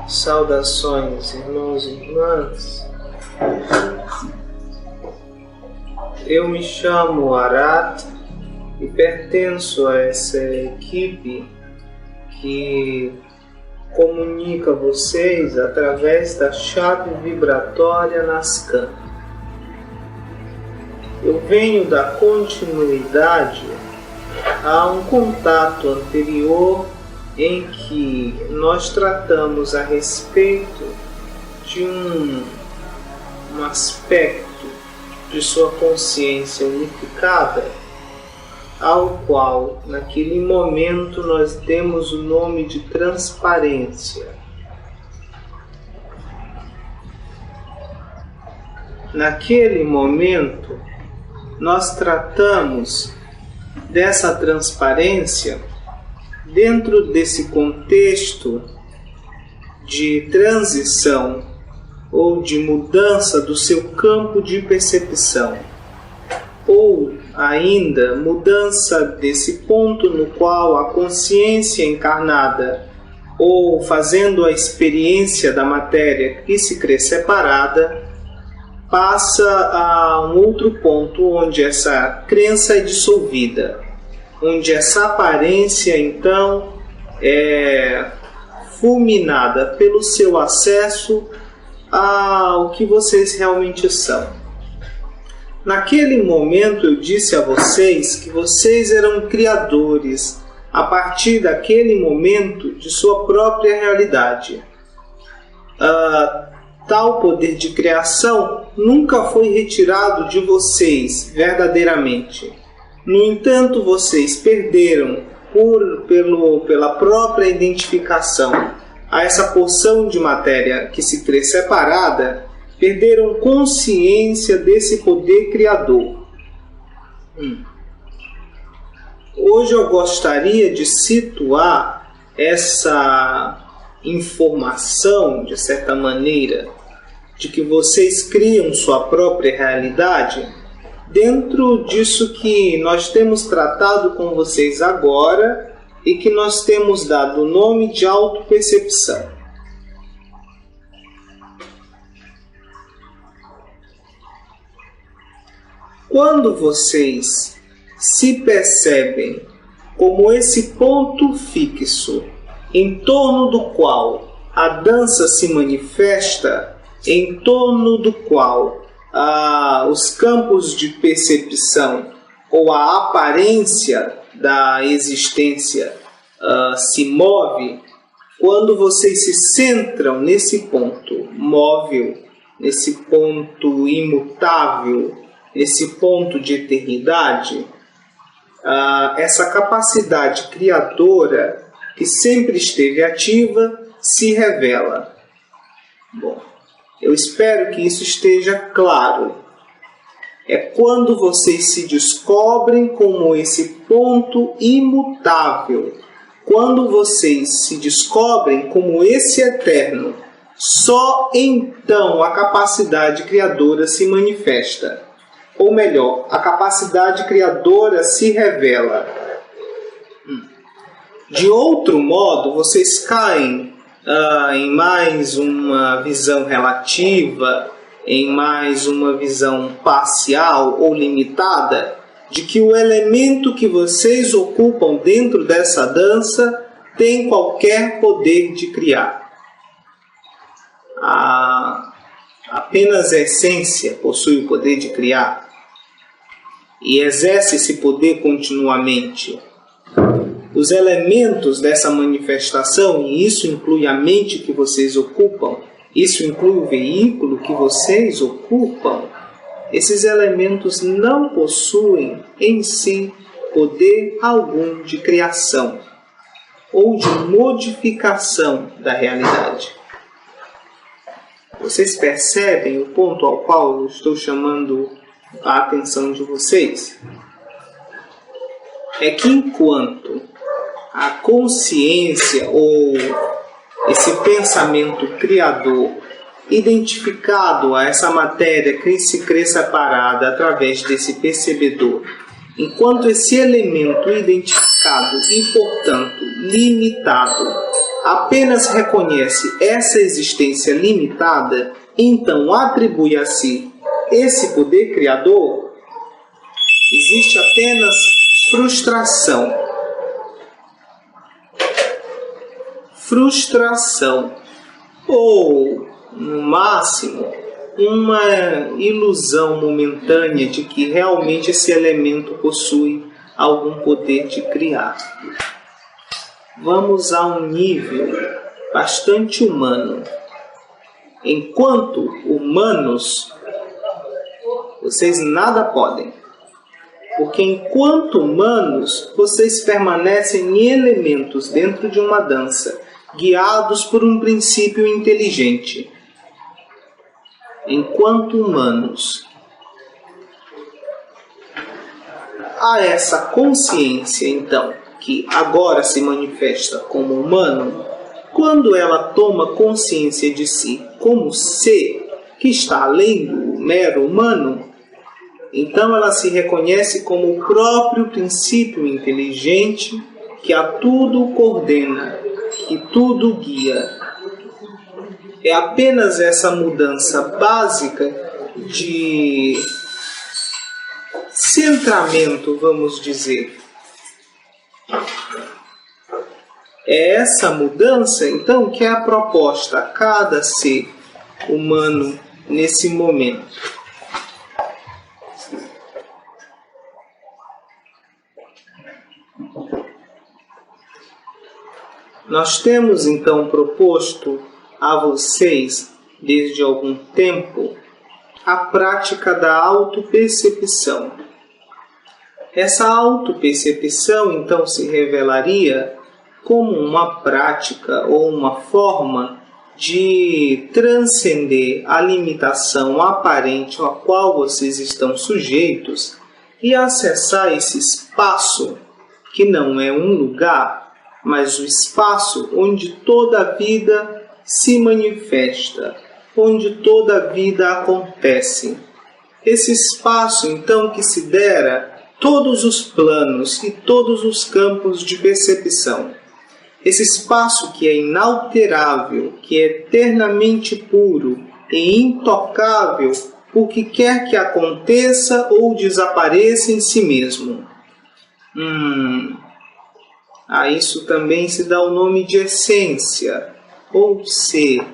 Saudações, irmãos e irmãs. Eu me chamo Arat e pertenço a essa equipe que comunica vocês através da chave vibratória Nascan. Eu venho dar continuidade a um contato anterior em que nós tratamos a respeito de um aspecto de sua consciência unificada, ao qual naquele momento nós demos o nome de transparência. Naquele momento nós tratamos dessa transparência dentro desse contexto de transição ou de mudança do seu campo de percepção, ou ainda mudança desse ponto no qual a consciência encarnada, ou fazendo a experiência da matéria que se crê separada, passa a um outro ponto onde essa crença é dissolvida, onde essa aparência então é fulminada pelo seu acesso ao que vocês realmente são. Naquele momento eu disse a vocês que vocês eram criadores a partir daquele momento de sua própria realidade. Tal poder de criação nunca foi retirado de vocês verdadeiramente. No entanto, vocês perderam pela própria identificação a essa porção de matéria que se crê separada, perderam consciência desse poder criador. Hoje eu gostaria de situar essa informação, de certa maneira, de que vocês criam sua própria realidade, dentro disso que nós temos tratado com vocês agora e que nós temos dado o nome de autopercepção. Quando vocês se percebem como esse ponto fixo em torno do qual a dança se manifesta, em torno do qual os campos de percepção ou a aparência da existência se move, quando vocês se centram nesse ponto móvel, nesse ponto imutável, nesse ponto de eternidade, essa capacidade criadora que sempre esteve ativa se revela. Bom, eu espero que isso esteja claro. É quando vocês se descobrem como esse ponto imutável, quando vocês se descobrem como esse eterno, só então a capacidade criadora se manifesta. Ou melhor, a capacidade criadora se revela. De outro modo, vocês caem em mais uma visão relativa, em mais uma visão parcial ou limitada, de que o elemento que vocês ocupam dentro dessa dança tem qualquer poder de criar. Apenas a essência possui o poder de criar e exerce esse poder continuamente. Os elementos dessa manifestação, e isso inclui a mente que vocês ocupam, isso inclui o veículo que vocês ocupam, esses elementos não possuem em si poder algum de criação ou de modificação da realidade. Vocês percebem o ponto ao qual eu estou chamando a atenção de vocês? É que enquanto a consciência ou esse pensamento criador identificado a essa matéria que se crê separada através desse percebedor, enquanto esse elemento identificado e, portanto, limitado apenas reconhece essa existência limitada, então atribui a si esse poder criador, existe apenas frustração. Frustração, ou, no máximo, uma ilusão momentânea de que realmente esse elemento possui algum poder de criar. Vamos a um nível bastante humano. Enquanto humanos, vocês nada podem. Porque enquanto humanos, vocês permanecem em elementos dentro de uma dança, guiados por um princípio inteligente. Enquanto humanos, há essa consciência, então, que agora se manifesta como humano, quando ela toma consciência de si como ser que está além do mero humano, então ela se reconhece como o próprio princípio inteligente que a tudo coordena, que tudo guia. É apenas essa mudança básica de centramento, vamos dizer. É essa mudança, então, que é proposta a cada ser humano nesse momento. Nós temos, então, proposto a vocês, desde algum tempo, a prática da autopercepção. Essa autopercepção, então, se revelaria como uma prática ou uma forma de transcender a limitação aparente a qual vocês estão sujeitos e acessar esse espaço, que não é um lugar, mas o espaço onde toda a vida se manifesta, onde toda a vida acontece. Esse espaço, então, que se dera todos os planos e todos os campos de percepção. Esse espaço que é inalterável, que é eternamente puro e intocável por que quer que aconteça ou desapareça em si mesmo. A isso também se dá o nome de essência, ou ser.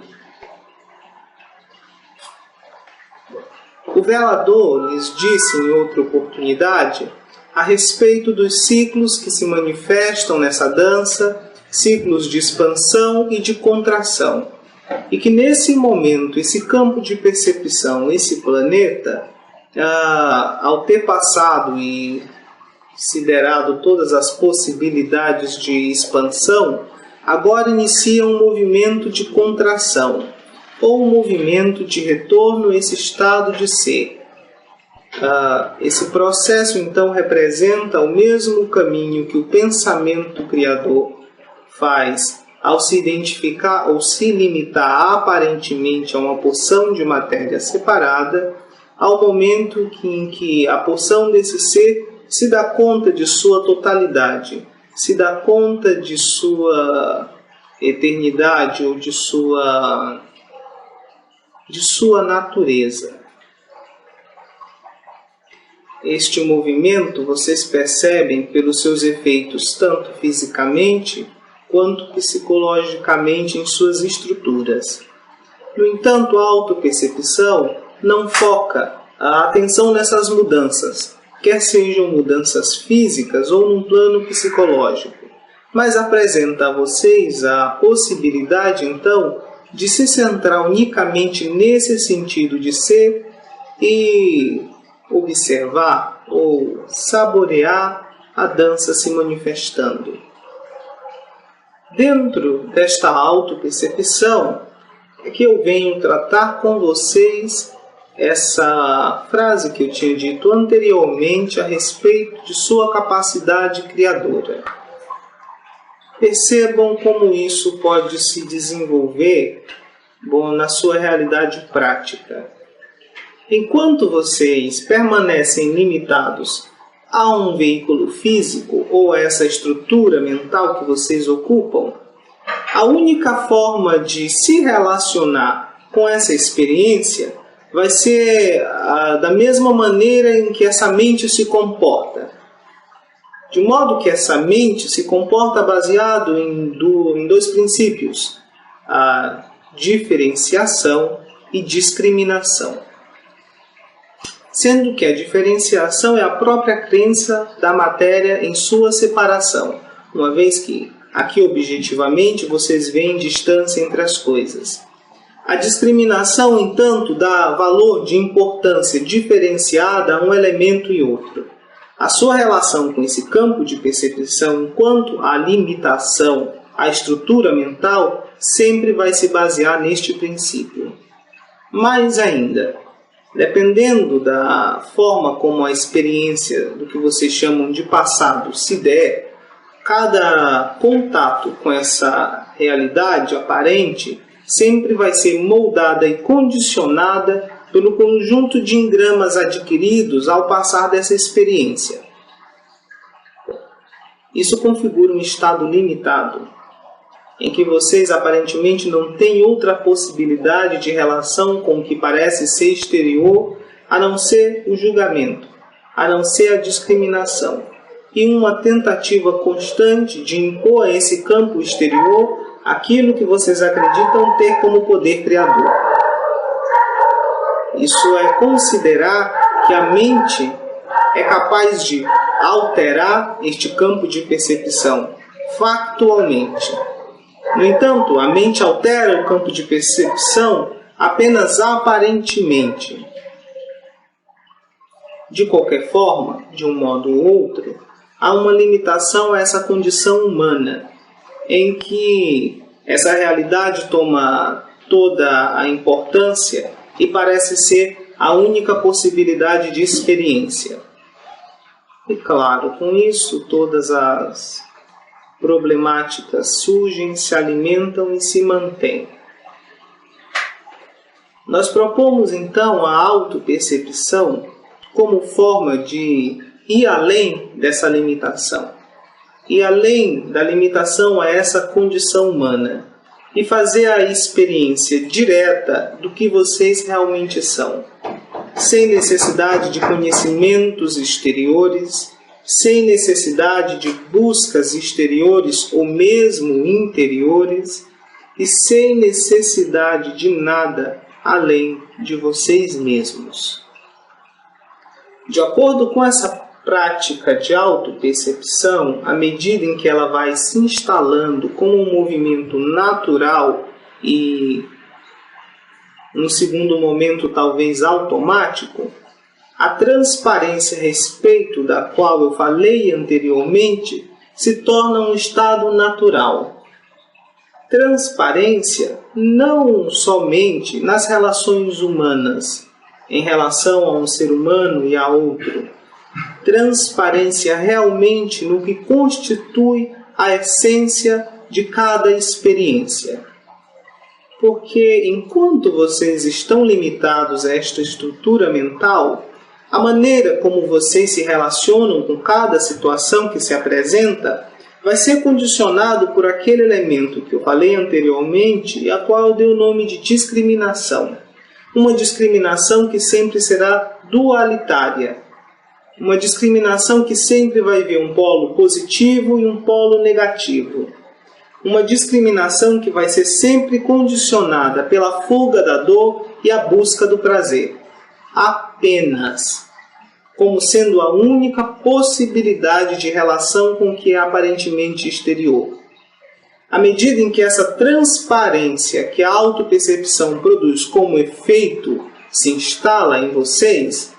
O velador lhes disse em outra oportunidade a respeito dos ciclos que se manifestam nessa dança, ciclos de expansão e de contração, e que nesse momento, esse campo de percepção, esse planeta, ao ter passado e considerado todas as possibilidades de expansão, agora inicia um movimento de contração, ou um movimento de retorno a esse estado de ser. Esse processo, então, representa o mesmo caminho que o pensamento criador faz ao se identificar ou se limitar aparentemente a uma porção de matéria separada, ao momento em que a porção desse ser se dá conta de sua totalidade, se dá conta de sua eternidade ou de sua natureza. Este movimento vocês percebem pelos seus efeitos tanto fisicamente quanto psicologicamente em suas estruturas. No entanto, a autopercepção não foca a atenção nessas mudanças, quer sejam mudanças físicas ou num plano psicológico, mas apresenta a vocês a possibilidade, então, de se centrar unicamente nesse sentido de ser e observar ou saborear a dança se manifestando. Dentro desta autopercepção é que eu venho tratar com vocês essa frase que eu tinha dito anteriormente a respeito de sua capacidade criadora. Percebam como isso pode se desenvolver na sua realidade prática. Enquanto vocês permanecem limitados a um veículo físico ou a essa estrutura mental que vocês ocupam, A única forma de se relacionar com essa experiência vai ser da mesma maneira em que essa mente se comporta. De modo que essa mente se comporta baseado em dois princípios: a diferenciação e discriminação. Sendo que a diferenciação é a própria crença da matéria em sua separação, uma vez que, aqui objetivamente, vocês veem distância entre as coisas. A discriminação, entanto, dá valor de importância diferenciada a um elemento e outro. A sua relação com esse campo de percepção, enquanto a limitação à estrutura mental, sempre vai se basear neste princípio. Mais ainda, dependendo da forma como a experiência do que vocês chamam de passado se der, cada contato com essa realidade aparente sempre vai ser moldada e condicionada pelo conjunto de engramas adquiridos ao passar dessa experiência. Isso configura um estado limitado, em que vocês aparentemente não têm outra possibilidade de relação com o que parece ser exterior, a não ser o julgamento, a não ser a discriminação, e uma tentativa constante de impor a esse campo exterior aquilo que vocês acreditam ter como poder criador. Isso é considerar que a mente é capaz de alterar este campo de percepção factualmente. No entanto, a mente altera o campo de percepção apenas aparentemente. De qualquer forma, de um modo ou outro, há uma limitação a essa condição humana, em que essa realidade toma toda a importância e parece ser a única possibilidade de experiência. E claro, com isso, todas as problemáticas surgem, se alimentam e se mantêm. Nós propomos então a autopercepção como forma de ir além dessa limitação, ir além da limitação a essa condição humana e fazer a experiência direta do que vocês realmente são, sem necessidade de conhecimentos exteriores, sem necessidade de buscas exteriores ou mesmo interiores, e sem necessidade de nada além de vocês mesmos. De acordo com essa prática de autopercepção, à medida em que ela vai se instalando como um movimento natural e, no segundo momento, talvez automático, a transparência a respeito da qual eu falei anteriormente se torna um estado natural. Transparência não somente nas relações humanas, em relação a um ser humano e a outro. Transparência realmente no que constitui a essência de cada experiência. Porque enquanto vocês estão limitados a esta estrutura mental, a maneira como vocês se relacionam com cada situação que se apresenta vai ser condicionado por aquele elemento que eu falei anteriormente e a qual eu dei o nome de discriminação. Uma discriminação que sempre será dualitária. Uma discriminação que sempre vai ver um polo positivo e um polo negativo. Uma discriminação que vai ser sempre condicionada pela fuga da dor e a busca do prazer. Apenas. Como sendo a única possibilidade de relação com o que é aparentemente exterior. À medida em que essa transparência que a autopercepção produz como efeito se instala em vocês,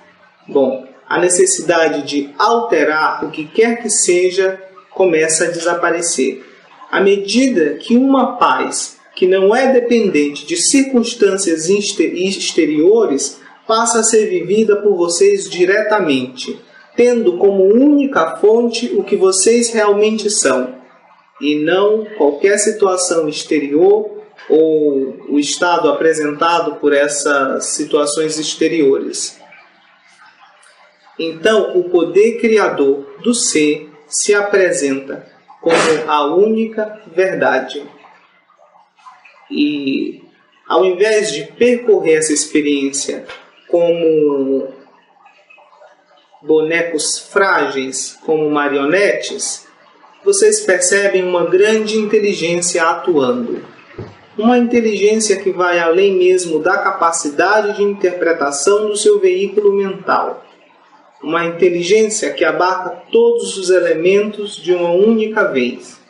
a necessidade de alterar o que quer que seja começa a desaparecer. À medida que uma paz que não é dependente de circunstâncias exteriores passa a ser vivida por vocês diretamente, tendo como única fonte o que vocês realmente são, e não qualquer situação exterior ou o estado apresentado por essas situações exteriores. Então, o poder criador do ser se apresenta como a única verdade. E ao invés de percorrer essa experiência como bonecos frágeis, como marionetes, vocês percebem uma grande inteligência atuando. Uma inteligência que vai além mesmo da capacidade de interpretação do seu veículo mental. Uma inteligência que abarca todos os elementos de uma única vez.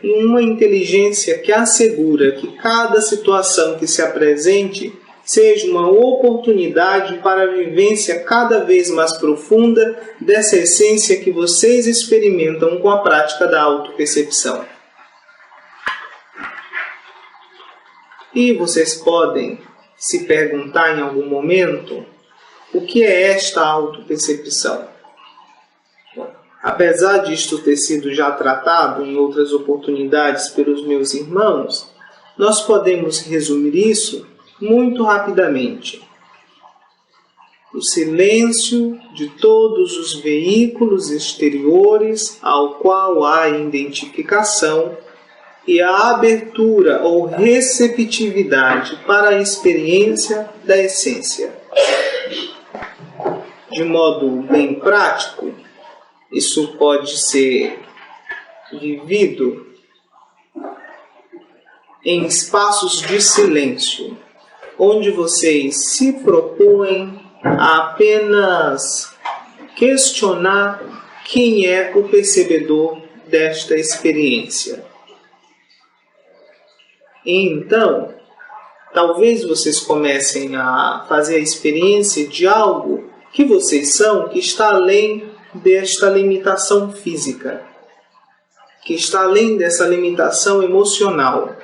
E uma inteligência que assegura que cada situação que se apresente seja uma oportunidade para a vivência cada vez mais profunda dessa essência que vocês experimentam com a prática da autopercepção. E vocês podem se perguntar em algum momento o que é esta autopercepção. Apesar disto ter sido já tratado em outras oportunidades pelos meus irmãos, nós podemos resumir isso muito rapidamente. O silêncio de todos os veículos exteriores ao qual há identificação e a abertura ou receptividade para a experiência da essência. De modo bem prático, isso pode ser vivido em espaços de silêncio, onde vocês se propõem a apenas questionar quem é o percebedor desta experiência. E então, talvez vocês comecem a fazer a experiência de algo que vocês são, que está além desta limitação física, que está além dessa limitação emocional,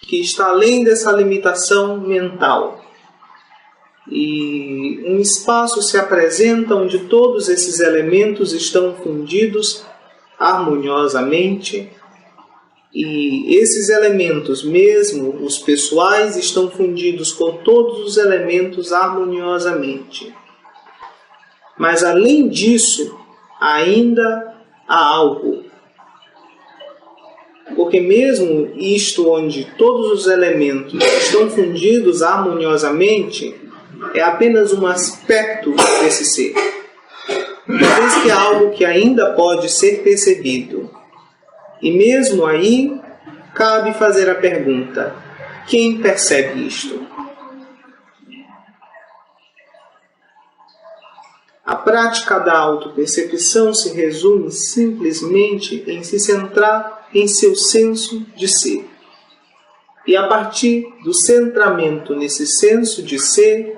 que está além dessa limitação mental. E um espaço se apresenta onde todos esses elementos estão fundidos harmoniosamente, e esses elementos, mesmo os pessoais, estão fundidos com todos os elementos harmoniosamente. Mas além disso, ainda há algo. Porque mesmo isto onde todos os elementos estão fundidos harmoniosamente, é apenas um aspecto desse ser. Talvez que é algo que ainda pode ser percebido. E mesmo aí, cabe fazer a pergunta: quem percebe isto? A prática da autopercepção se resume simplesmente em se centrar em seu senso de ser. E a partir do centramento nesse senso de ser,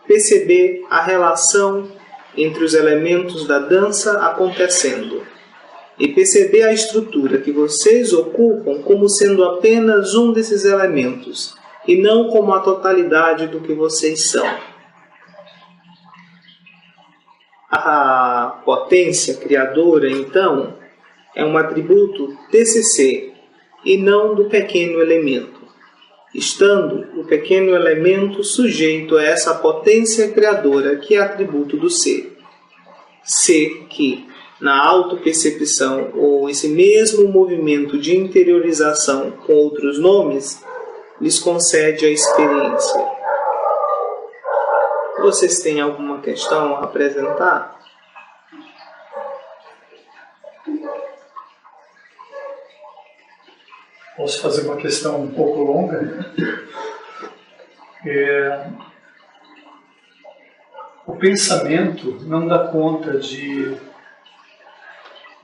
perceber a relação entre os elementos da dança acontecendo. E perceber a estrutura que vocês ocupam como sendo apenas um desses elementos, e não como a totalidade do que vocês são. A potência criadora, então, é um atributo desse ser, e não do pequeno elemento, estando o pequeno elemento sujeito a essa potência criadora que é atributo do ser. Ser que, na autopercepção, ou esse mesmo movimento de interiorização com outros nomes, lhes concede a experiência. Vocês têm alguma questão a apresentar? Posso fazer uma questão um pouco longa? O pensamento não dá conta de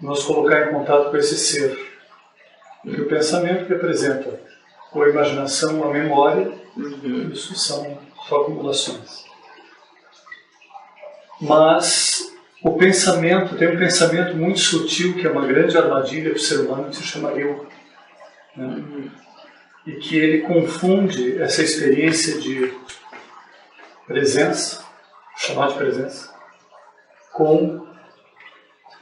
nos colocar em contato com esse ser. Porque o pensamento representa ou a imaginação, ou a memória, isso são só acumulações. Mas o pensamento, tem um pensamento muito sutil, que é uma grande armadilha para o ser humano, que se chama eu. Né? E que ele confunde essa experiência de presença, chamar de presença, com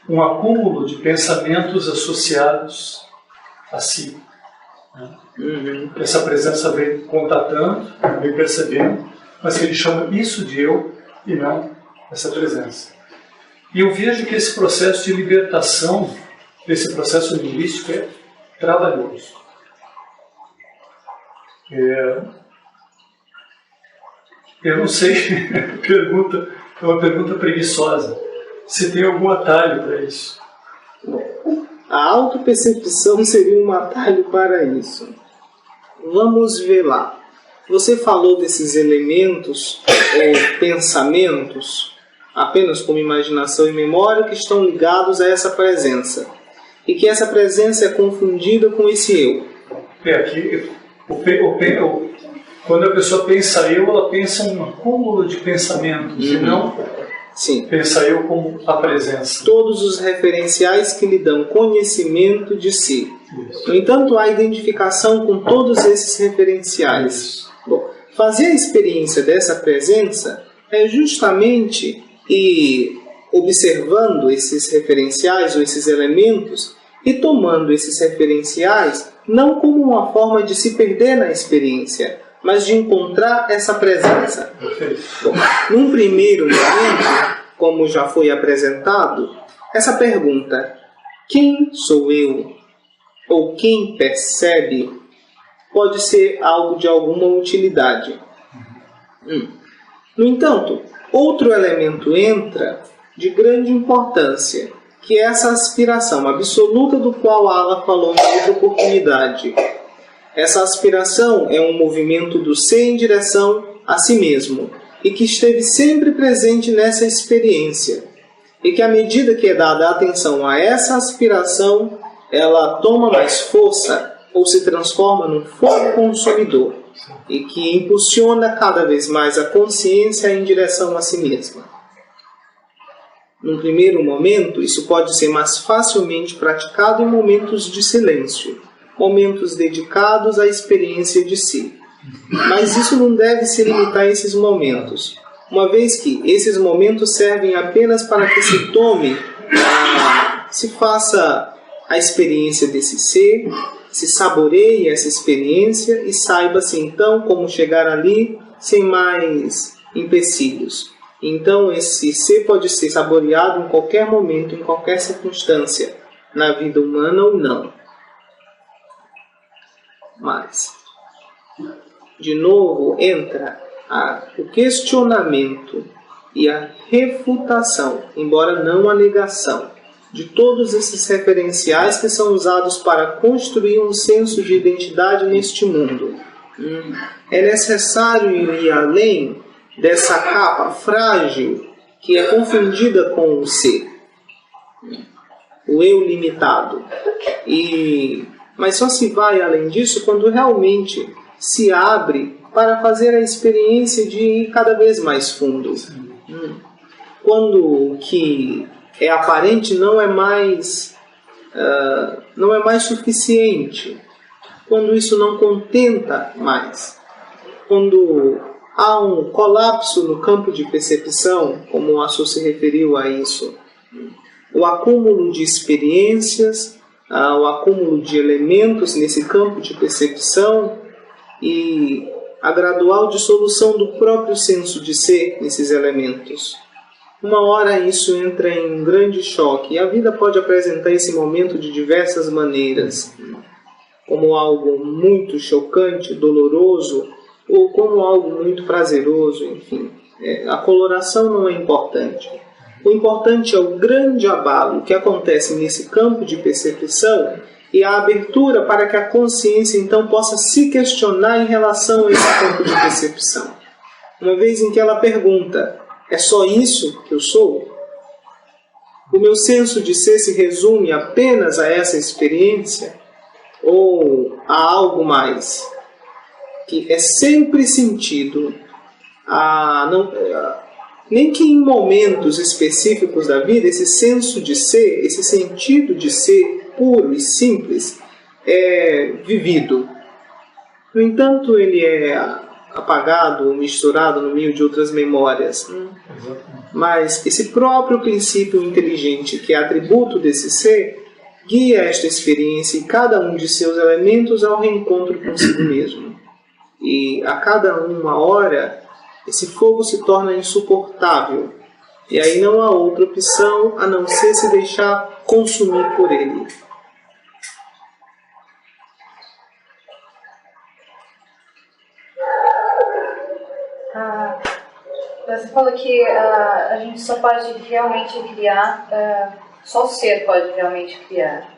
um acúmulo de pensamentos associados a si. Né? Essa presença vem contatando, vem percebendo, mas que ele chama isso de eu e não essa presença. E eu vejo que esse processo de libertação, desse processo linguístico, é trabalhoso. Eu não sei, é uma pergunta preguiçosa. Se tem algum atalho para isso? A autopercepção seria um atalho para isso. Vamos ver lá. Você falou desses elementos ou pensamentos, apenas como imaginação e memória, que estão ligados a essa presença. E que essa presença é confundida com esse eu. Quando a pessoa pensa eu, ela pensa em um acúmulo de pensamentos, e não pensa eu como a presença. Todos os referenciais que lhe dão conhecimento de si. Isso. No entanto, há identificação com todos esses referenciais. Bom, fazer a experiência dessa presença é justamente ir observando esses referenciais ou esses elementos e tomando esses referenciais não como uma forma de se perder na experiência, mas de encontrar essa presença. Bom, num primeiro momento, como já foi apresentado, essa pergunta, quem sou eu? Ou quem percebe? Pode ser algo de alguma utilidade. No entanto, outro elemento entra de grande importância, que é essa aspiração absoluta do qual Ala falou em outra oportunidade. Essa aspiração é um movimento do ser em direção a si mesmo e que esteve sempre presente nessa experiência. E que à medida que é dada atenção a essa aspiração, ela toma mais força ou se transforma num fogo consumidor e que impulsiona cada vez mais a consciência em direção a si mesma. Num primeiro momento, isso pode ser mais facilmente praticado em momentos de silêncio, momentos dedicados à experiência de si. Mas isso não deve se limitar a esses momentos, uma vez que esses momentos servem apenas para que se tome, se faça a experiência desse ser, se saboreie essa experiência e saiba-se então como chegar ali sem mais empecilhos. Então esse ser pode ser saboreado em qualquer momento, em qualquer circunstância, na vida humana ou não. Mas, de novo, entra o questionamento e a refutação, embora não a negação, de todos esses referenciais que são usados para construir um senso de identidade neste mundo. É necessário ir além dessa capa frágil que é confundida com o ser, o eu limitado. Mas só se vai além disso quando realmente se abre para fazer a experiência de ir cada vez mais fundo. Quando o que é aparente não é mais suficiente. Quando isso não contenta mais. Quando há um colapso no campo de percepção, como o Assu se referiu a isso. O acúmulo de experiências, o acúmulo de elementos nesse campo de percepção e a gradual dissolução do próprio senso de ser nesses elementos. Uma hora isso entra em um grande choque e a vida pode apresentar esse momento de diversas maneiras, como algo muito chocante, doloroso, ou como algo muito prazeroso, enfim. A coloração não é importante. O importante é o grande abalo que acontece nesse campo de percepção e a abertura para que a consciência então possa se questionar em relação a esse campo de percepção. Uma vez em que ela pergunta, é só isso que eu sou? O meu senso de ser se resume apenas a essa experiência? Ou há algo mais? Que é sempre sentido, nem que em momentos específicos da vida, esse senso de ser, esse sentido de ser puro e simples, é vivido. No entanto, ele é apagado ou misturado no meio de outras memórias. Mas esse próprio princípio inteligente, que é atributo desse ser, guia esta experiência e cada um de seus elementos ao reencontro consigo mesmo. E a cada uma hora, esse fogo se torna insuportável. E aí não há outra opção a não ser se deixar consumir por ele. Você falou que a gente só pode realmente criar, só o ser pode realmente criar.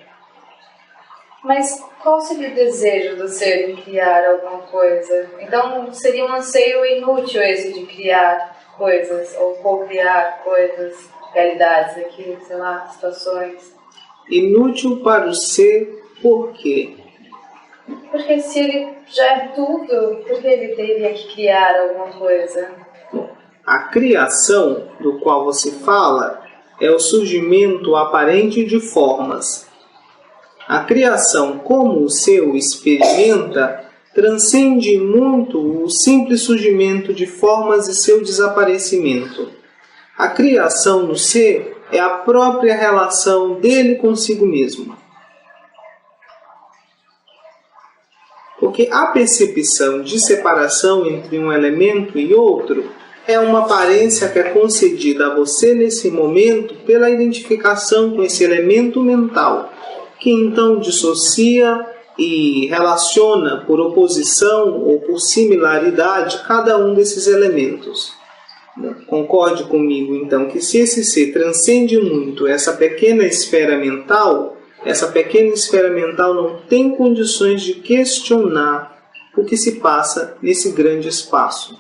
Mas qual seria o desejo do ser de criar alguma coisa? Então seria um anseio inútil esse de criar coisas, ou co-criar coisas, realidades aqui, sei lá, situações. Inútil para o ser, por quê? Porque se ele já é tudo, por que ele teria que criar alguma coisa? A criação do qual você fala é o surgimento aparente de formas. A criação, como o ser o experimenta, transcende muito o simples surgimento de formas e seu desaparecimento. A criação no ser é a própria relação dele consigo mesmo. Porque a percepção de separação entre um elemento e outro é uma aparência que é concedida a você nesse momento pela identificação com esse elemento mental, que então dissocia e relaciona por oposição ou por similaridade cada um desses elementos. Concorde comigo então que se esse ser transcende muito essa pequena esfera mental, essa pequena esfera mental não tem condições de questionar o que se passa nesse grande espaço.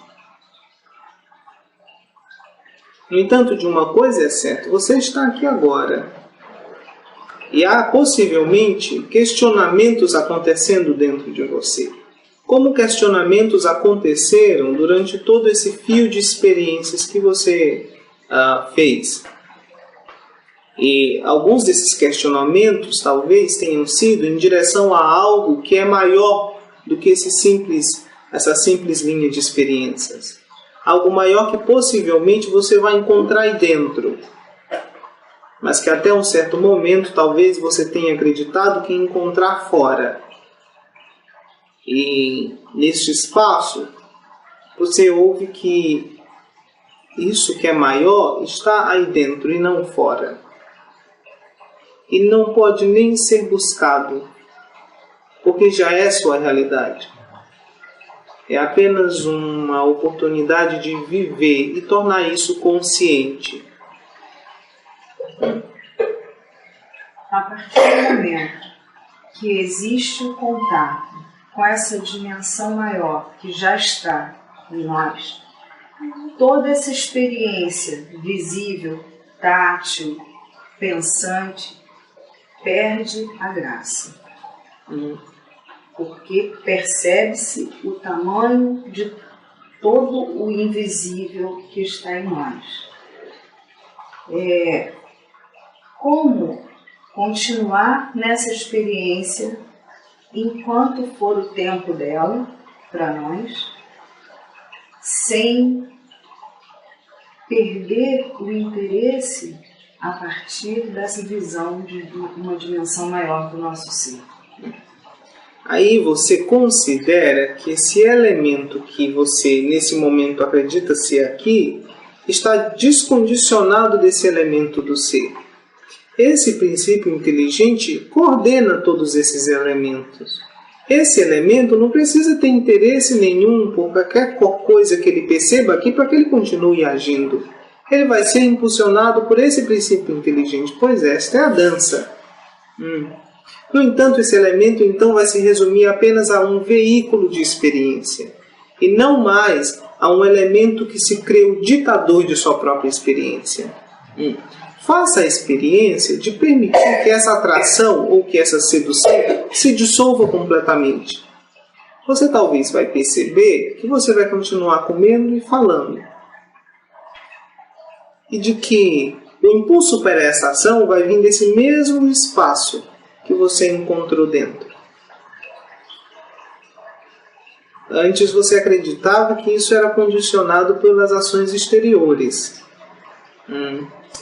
No entanto, de uma coisa é certa, você está aqui agora. E há possivelmente questionamentos acontecendo dentro de você. Como questionamentos aconteceram durante todo esse fio de experiências que você fez. E alguns desses questionamentos talvez tenham sido em direção a algo que é maior do que essa simples linha de experiências. Algo maior que possivelmente você vai encontrar aí dentro. Mas que até um certo momento talvez você tenha acreditado que ia encontrar fora. E neste espaço você ouve que isso que é maior está aí dentro e não fora. E não pode nem ser buscado, porque já é sua realidade. É apenas uma oportunidade de viver e tornar isso consciente. A partir do momento que existe o contato com essa dimensão maior que já está em nós, toda essa experiência visível, tátil, pensante, perde a graça. Porque percebe-se o tamanho de todo o invisível que está em nós. Como continuar nessa experiência enquanto for o tempo dela para nós, sem perder o interesse a partir dessa visão de uma dimensão maior do nosso ser. Aí você considera que esse elemento que você nesse momento acredita ser aqui está descondicionado desse elemento do ser. Esse princípio inteligente coordena todos esses elementos. Esse elemento não precisa ter interesse nenhum por qualquer coisa que ele perceba aqui para que ele continue agindo. Ele vai ser impulsionado por esse princípio inteligente, pois esta é a dança. No entanto, esse elemento então vai se resumir apenas a um veículo de experiência, e não mais a um elemento que se crê o ditador de sua própria experiência. Faça a experiência de permitir que essa atração ou que essa sedução se dissolva completamente. Você talvez vai perceber que você vai continuar comendo e falando. E de que o impulso para essa ação vai vir desse mesmo espaço que você encontrou dentro. Antes você acreditava que isso era condicionado pelas ações exteriores.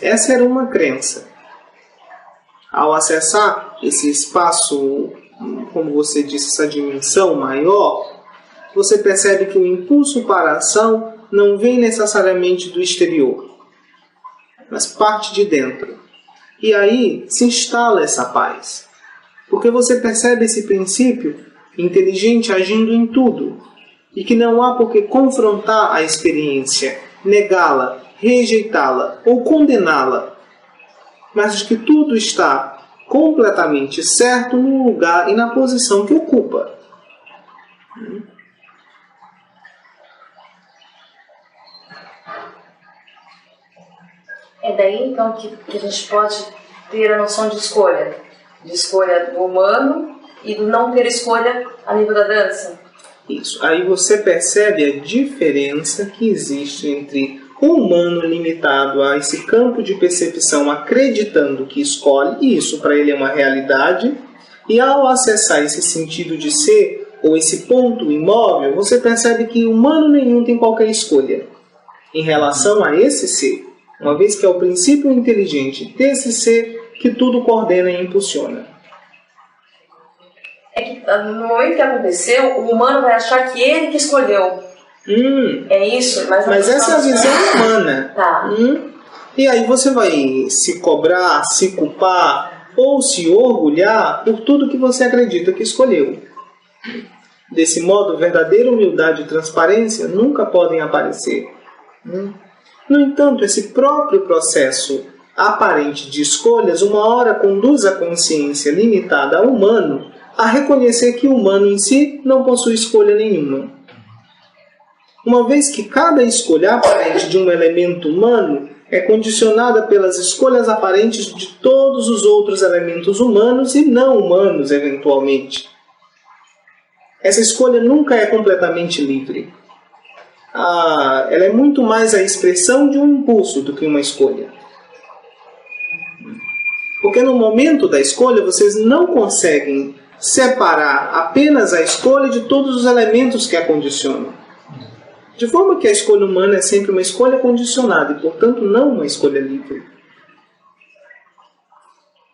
Essa era uma crença. Ao acessar esse espaço, como você disse, essa dimensão maior, você percebe que o impulso para a ação não vem necessariamente do exterior, mas parte de dentro. E aí se instala essa paz. Porque você percebe esse princípio inteligente agindo em tudo. e que não há por que confrontar a experiência, negá-la, rejeitá-la ou condená-la, mas de que tudo está completamente certo no lugar e na posição que ocupa. É daí então que a gente pode ter a noção de escolha do humano e do não ter escolha a nível da dança. Isso. Aí você percebe a diferença que existe entre o humano limitado a esse campo de percepção, acreditando que escolhe, e isso para ele é uma realidade, e ao acessar esse sentido de ser, ou esse ponto imóvel, você percebe que humano nenhum tem qualquer escolha em relação a esse ser, uma vez que é o princípio inteligente desse ser que tudo coordena e impulsiona. É que no momento que aconteceu, o humano vai achar que ele que escolheu. É isso? Mas essa é a visão humana. Tá. E aí você vai se cobrar, se culpar ou se orgulhar por tudo que você acredita que escolheu. Desse modo, verdadeira humildade e transparência nunca podem aparecer. No entanto, esse próprio processo aparente de escolhas uma hora conduz a consciência limitada ao humano a reconhecer que o humano em si não possui escolha nenhuma. Uma vez que cada escolha aparente de um elemento humano é condicionada pelas escolhas aparentes de todos os outros elementos humanos e não humanos, eventualmente. Essa escolha nunca é completamente livre. Ela é muito mais a expressão de um impulso do que uma escolha. Porque no momento da escolha vocês não conseguem separar apenas a escolha de todos os elementos que a condicionam. De forma que a escolha humana é sempre uma escolha condicionada e, portanto, não uma escolha livre.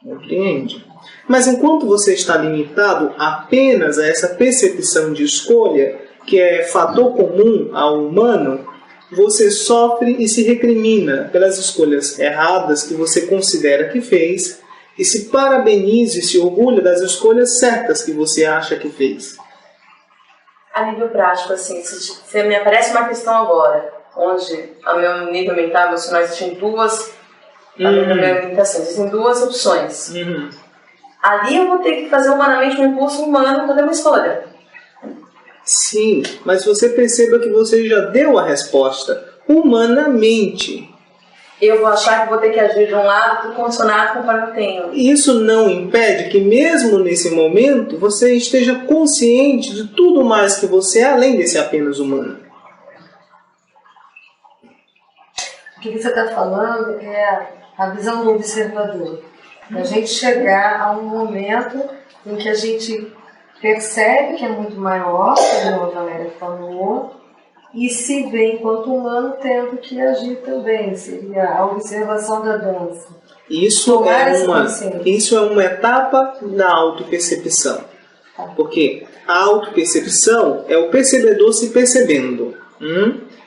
Compreende? Mas enquanto você está limitado apenas a essa percepção de escolha, que é fator comum ao humano, você sofre e se recrimina pelas escolhas erradas que você considera que fez e se parabeniza e se orgulha das escolhas certas que você acha que fez. A nível prático, assim, se me aparece uma questão agora, onde a meu nível mental e emocional existem duas, existem duas opções. Ali eu vou ter que fazer humanamente um impulso humano fazer uma escolha. Sim, mas você perceba que você já deu a resposta humanamente. Eu vou achar que vou ter que agir de um lado condicionado conforme eu tenho. Isso não impede que mesmo nesse momento você esteja consciente de tudo mais que você é além desse apenas humano. O que você está falando é a visão do observador. A gente chegar a um momento em que a gente percebe que é muito maior, como a Valéria falou, e se vê enquanto humano tendo que agir também, seria a observação da dança. Isso é uma etapa na autopercepção. Porque a autopercepção é o percebedor se percebendo.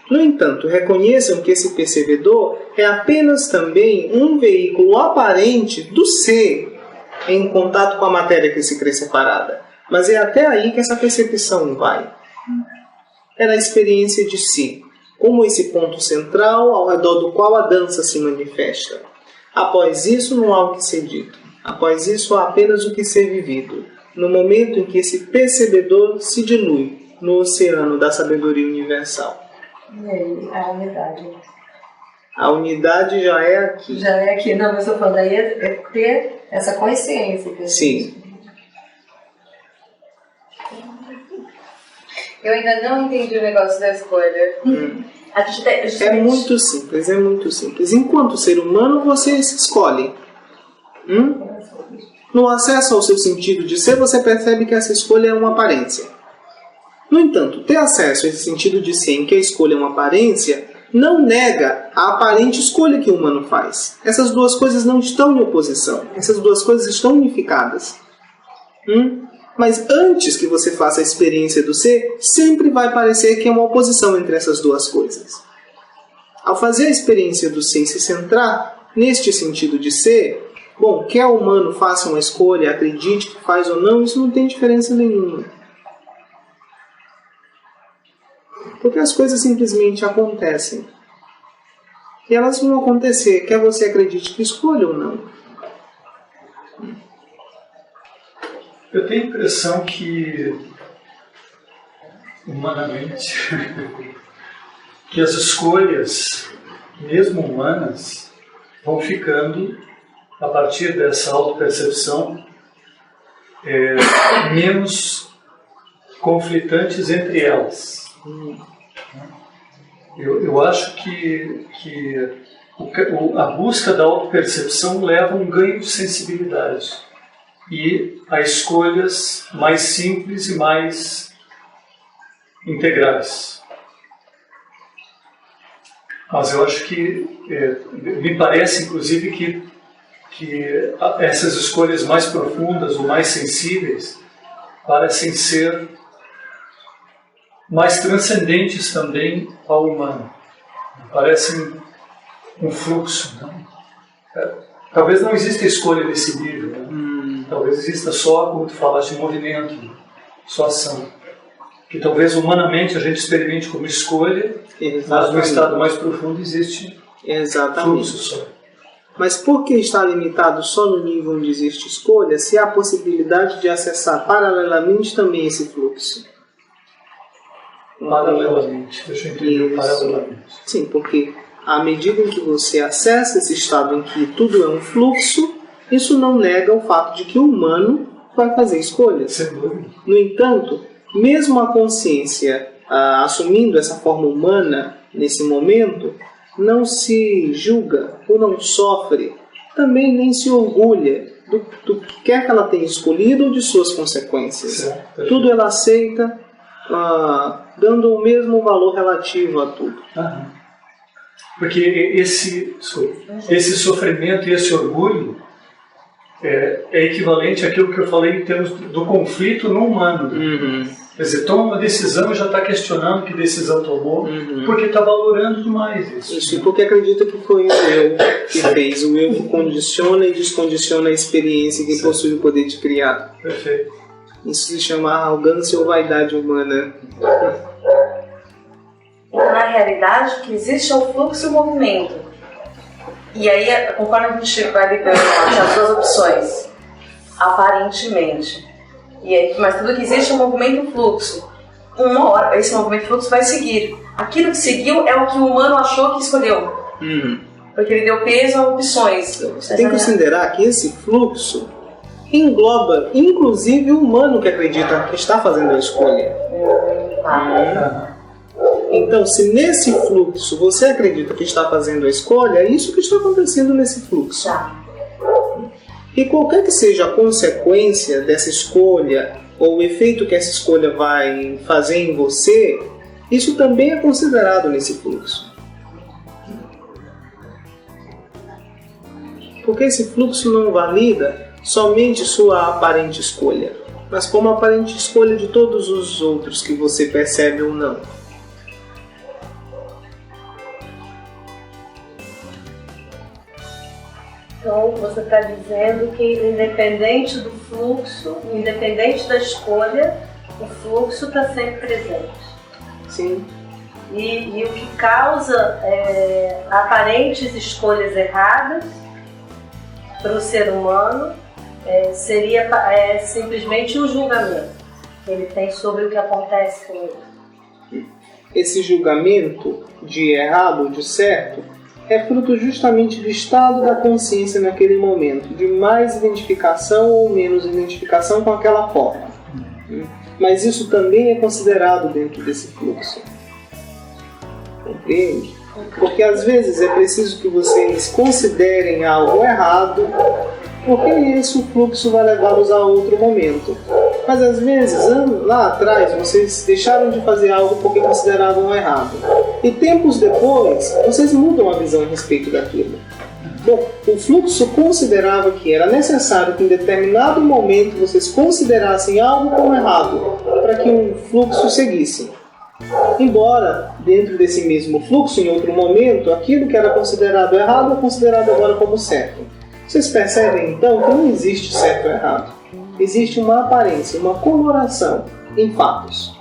No entanto, reconheçam que esse percebedor é apenas também um veículo aparente do ser em contato com a matéria que se crê separada. Mas é até aí que essa percepção vai. É na experiência de si, como esse ponto central ao redor do qual a dança se manifesta. Após isso, não há o que ser dito. Após isso, há apenas o que ser vivido. No momento em que esse percebedor se dilui no oceano da sabedoria universal. E aí, a unidade? A unidade já é aqui. Já é aqui. Não, mas eu falando aí é ter essa consciência. Sim. Eu ainda não entendi o negócio da escolha. É muito simples, é muito simples. Enquanto ser humano, você se escolhe. No acesso ao seu sentido de ser, você percebe que essa escolha é uma aparência. No entanto, ter acesso a esse sentido de ser em que a escolha é uma aparência, não nega a aparente escolha que o humano faz. Essas duas coisas não estão em oposição. Essas duas coisas estão unificadas. Mas antes que você faça a experiência do ser, sempre vai parecer que é uma oposição entre essas duas coisas. Ao fazer a experiência do ser e se centrar neste sentido de ser, quer o humano faça uma escolha, acredite que faz ou não, isso não tem diferença nenhuma. Porque as coisas simplesmente acontecem. E elas vão acontecer, quer você acredite que escolha ou não. Eu tenho a impressão que, humanamente, que as escolhas, mesmo humanas, vão ficando, a partir dessa autopercepção, menos conflitantes entre elas. Eu acho que a busca da autopercepção leva a um ganho de sensibilidade e a escolhas mais simples e mais integrais. Mas eu acho que, me parece inclusive que essas escolhas mais profundas ou mais sensíveis parecem ser mais transcendentes também ao humano. Parecem um fluxo. Né? Talvez não exista escolha nesse nível. Né? Talvez exista só, como tu falaste, movimento, só ação. Que talvez humanamente a gente experimente como escolha, mas no estado mais profundo existe fluxo só. Mas por que está limitado só no nível onde existe escolha, se há a possibilidade de acessar paralelamente também esse fluxo? Paralelamente, deixa eu entender paralelamente. Sim, porque à medida em que você acessa esse estado em que tudo é um fluxo, isso não nega o fato de que o humano vai fazer escolhas. Sem dúvida. No entanto, mesmo a consciência assumindo essa forma humana nesse momento, não se julga ou não sofre, também nem se orgulha do que quer que ela tenha escolhido ou de suas consequências. Certo. Tudo ela aceita, dando o mesmo valor relativo a tudo. Porque esse sofrimento e esse orgulho é equivalente àquilo que eu falei em termos do conflito no humano. Quer dizer, toma uma decisão e já está questionando que decisão tomou, porque está valorando demais isso. Isso, porque acredita que foi o eu que fez, o eu que condiciona e descondiciona a experiência que possui o poder de criar. Perfeito. Isso se chama arrogância ou vaidade humana. Na realidade, o que existe é o fluxo e o movimento. E aí, conforme a gente vai ligando as duas opções, aparentemente. E aí, mas tudo que existe é um movimento e um fluxo. Uma hora, esse movimento e fluxo vai seguir. Aquilo que seguiu é o que o humano achou que escolheu. Porque ele deu peso a opções. Você tem que considerar que esse fluxo engloba, inclusive, o humano que acredita que está fazendo a escolha. Então, se nesse fluxo você acredita que está fazendo a escolha, é isso que está acontecendo nesse fluxo. E qualquer que seja a consequência dessa escolha, ou o efeito que essa escolha vai fazer em você, isso também é considerado nesse fluxo. Porque esse fluxo não valida somente sua aparente escolha, mas como a aparente escolha de todos os outros que você percebe ou não. Então, você está dizendo que independente do fluxo, independente da escolha, o fluxo está sempre presente. Sim. E o que causa aparentes escolhas erradas para o ser humano seria simplesmente o julgamento que ele tem sobre o que acontece com ele. Esse julgamento de errado ou de certo é fruto justamente do estado da consciência naquele momento, de mais identificação ou menos identificação com aquela forma. Mas isso também é considerado dentro desse fluxo. Compreende? Porque às vezes é preciso que vocês considerem algo errado, porque esse fluxo vai levá-los a outro momento. Mas às vezes, lá atrás, vocês deixaram de fazer algo porque consideravam errado. E tempos depois, vocês mudam a visão a respeito daquilo. Bom, o fluxo considerava que era necessário que em determinado momento vocês considerassem algo como errado, para que um fluxo seguisse. Embora, dentro desse mesmo fluxo, em outro momento, aquilo que era considerado errado é considerado agora como certo. Vocês percebem então que não existe certo ou errado. Existe uma aparência, uma coloração em fatos.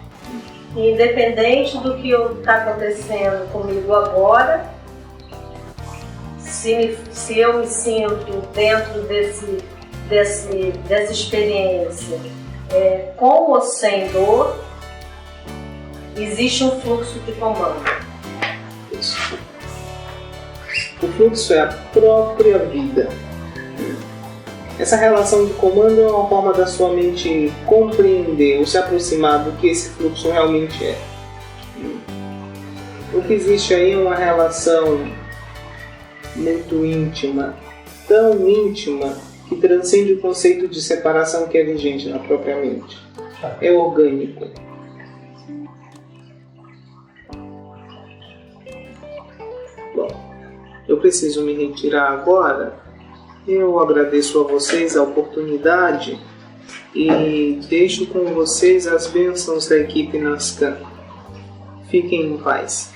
Independente do que está acontecendo comigo agora, se eu me sinto dentro dessa experiência com ou sem dor, existe um fluxo de comando. O fluxo é a própria vida. Essa relação de comando é uma forma da sua mente compreender ou se aproximar do que esse fluxo realmente é. O que existe aí é uma relação muito íntima, tão íntima, que transcende o conceito de separação que é vigente na própria mente. É orgânico. Bom, eu preciso me retirar agora. Eu agradeço a vocês a oportunidade e deixo com vocês as bênçãos da equipe Nascan. Fiquem em paz.